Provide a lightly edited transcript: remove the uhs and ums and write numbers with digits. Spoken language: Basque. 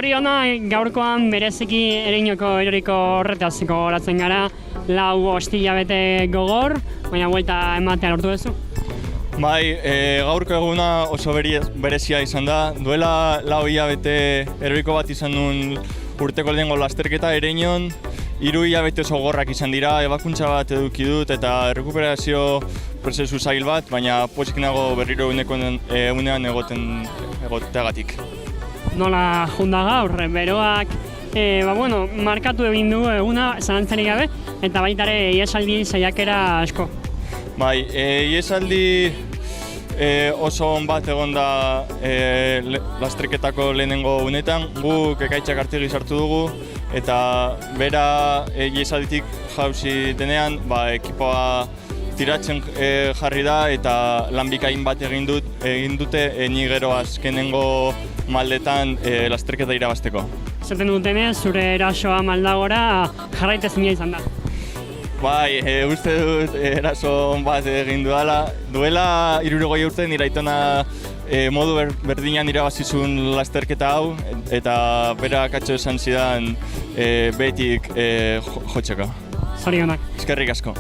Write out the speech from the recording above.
Zorionak gaurkoan bereziki Ereñoko eroriko horretaziko horatzen gara, 4 hilabete gogor, baina buelta ematea lortu duzu. Bai, gaurko eguna oso berezia izan da. Duela 4 hilabete eroriko bat izan nuen urteko lehenengo lasterketa Ereñon, 3 hilabete oso gogorrak izan dira, ebakuntza bat eduki dut eta errekuperazio prozesu zail bat, baina pozik nago berriro egunean egoteagatik. Nola junda gaur, beroak markatu egin du eguna zalantzarik gabe, eta baita ere ihesaldi saiakera asko. Bai, ihesaldi oso on bat egon da lasterketako lehenengo unetan, guk ekaitzak artegi sartu dugu, eta bera ihesalditik jauzi denean, ekipoa tiratzen jarri da eta lan bikain bat egin dute ni gero azkenengo maldetan lasterketa irabazteko. Zaten dutenez, zure erasoa Maldagora jarraitezina izan da. Bai, uste dut eraso bat egin duela 60 urte nire aitona modu berdinean irabazizun lasterketa hau eta bera katxo esan zidan betik jotzeko. Zorionak. Eskerrik asko.